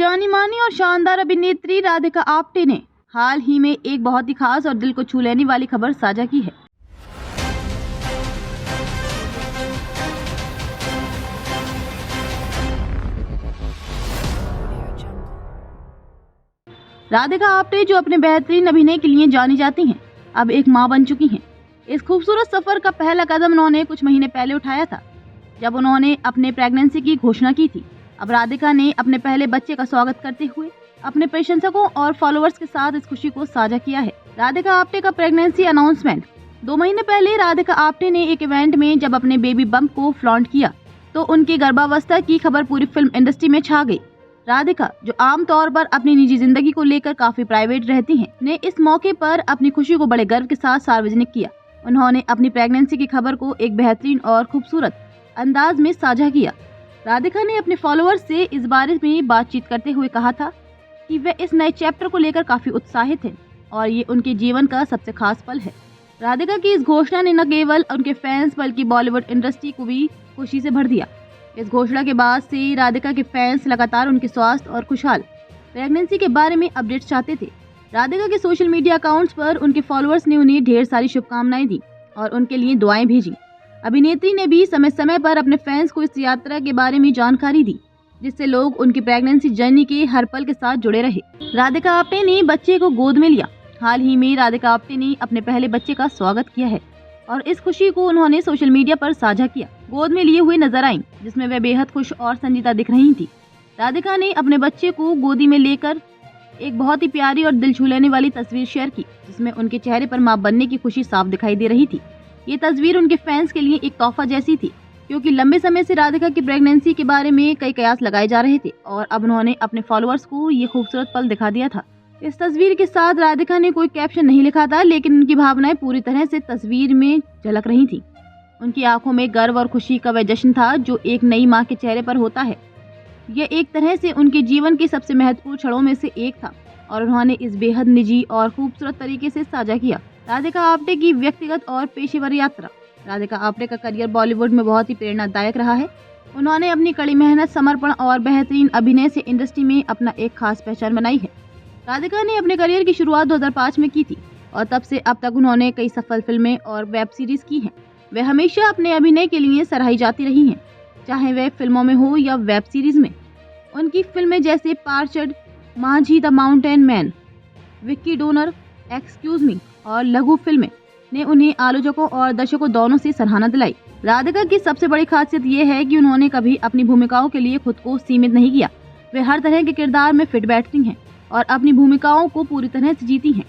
जानी मानी और शानदार अभिनेत्री राधिका आप्टे ने हाल ही में एक बहुत ही खास और दिल को छू लेने वाली खबर साझा की है। राधिका आप्टे, जो अपने बेहतरीन अभिनय के लिए जानी जाती हैं, अब एक मां बन चुकी हैं। इस खूबसूरत सफर का पहला कदम उन्होंने कुछ महीने पहले उठाया था, जब उन्होंने अपने प्रेगनेंसी की घोषणा की थी। अब राधिका ने अपने पहले बच्चे का स्वागत करते हुए अपने प्रशंसकों और फॉलोअर्स के साथ इस खुशी को साझा किया है। राधिका आप्टे का प्रेगनेंसी अनाउंसमेंट 2 महीने पहले राधिका आप्टे ने एक इवेंट में जब अपने बेबी बम्प को फ्लॉन्ट किया तो उनकी गर्भावस्था की खबर पूरी फिल्म इंडस्ट्री में छा गई। राधिका, जो आमतौर पर अपनी निजी जिंदगी को लेकर काफी प्राइवेट रहती हैं, ने इस मौके पर अपनी खुशी को बड़े गर्व के साथ सार्वजनिक किया। उन्होंने अपनी प्रेगनेंसी की खबर को एक बेहतरीन और खूबसूरत अंदाज में साझा किया। राधिका ने अपने फॉलोअर्स से इस बारे में बातचीत करते हुए कहा था कि वे इस नए चैप्टर को लेकर काफी उत्साहित हैं और ये उनके जीवन का सबसे खास पल है। राधिका की इस घोषणा ने न केवल उनके फैंस बल्कि बॉलीवुड इंडस्ट्री को भी खुशी से भर दिया। इस घोषणा के बाद से राधिका के फैंस लगातार उनके स्वास्थ्य और खुशहाल प्रेगनेंसी के बारे में अपडेट्स चाहते थे। राधिका के सोशल मीडिया अकाउंट्स पर उनके फॉलोअर्स ने उन्हें ढेर सारी शुभकामनाएं दी और उनके लिए दुआएं भेजी। अभिनेत्री ने भी समय समय पर अपने फैंस को इस यात्रा के बारे में जानकारी दी, जिससे लोग उनकी प्रेगनेंसी जर्नी के हर पल के साथ जुड़े रहे। राधिका आप्टे ने बच्चे को गोद में लिया। हाल ही में राधिका आप्टे ने अपने पहले बच्चे का स्वागत किया है और इस खुशी को उन्होंने सोशल मीडिया पर साझा किया। गोद में लिए हुए नजर आईं, जिसमें वे बेहद खुश और संजीदा दिख रही थी। राधिका ने अपने बच्चे को गोदी में लेकर एक बहुत ही प्यारी और दिल छू लेने वाली तस्वीर शेयर की, जिसमें उनके चेहरे पर मां बनने की खुशी साफ दिखाई दे रही थी। ये तस्वीर उनके फैंस के लिए एक तोहफा जैसी थी, क्योंकि लंबे समय से राधिका की प्रेगनेंसी के बारे में कई कयास लगाए जा रहे थे और अब उन्होंने अपने फॉलोअर्स को ये खूबसूरत पल दिखा दिया था। इस तस्वीर के साथ राधिका ने कोई कैप्शन नहीं लिखा था, लेकिन उनकी भावनाएं पूरी तरह से तस्वीर में झलक रही थी। उनकी आंखों में गर्व और खुशी का वह जश्न था जो एक नई मां के चेहरे पर होता है। यह एक तरह से उनके जीवन के सबसे महत्वपूर्ण क्षणों में से एक था और उन्होंने इस बेहद निजी और खूबसूरत तरीके से साझा किया। राधिका आप्टे की व्यक्तिगत और पेशेवर यात्रा। राधिका आप्टे का करियर बॉलीवुड में बहुत ही प्रेरणादायक रहा है। उन्होंने अपनी कड़ी मेहनत, समर्पण और बेहतरीन अभिनय से इंडस्ट्री में अपना एक खास पहचान बनाई है। राधिका ने अपने करियर की शुरुआत 2005 में की थी और तब से अब तक उन्होंने कई सफल फिल्में और वेब सीरीज की हैं। वे हमेशा अपने अभिनय के लिए सराही जाती रही हैं, चाहे वह फिल्मों में हो या वेब सीरीज में। उनकी फिल्में जैसे पार्चड, माझी the mountain man, Vicky donor, excuse me और लघु फिल्में ने उन्हें आलोचकों और दर्शकों दोनों से सराहना दिलाई। राधिका की सबसे बड़ी खासियत ये है कि उन्होंने कभी अपनी भूमिकाओं के लिए खुद को सीमित नहीं किया। वे हर तरह के किरदार में फिट बैठती हैं और अपनी भूमिकाओं को पूरी तरह से जीती हैं।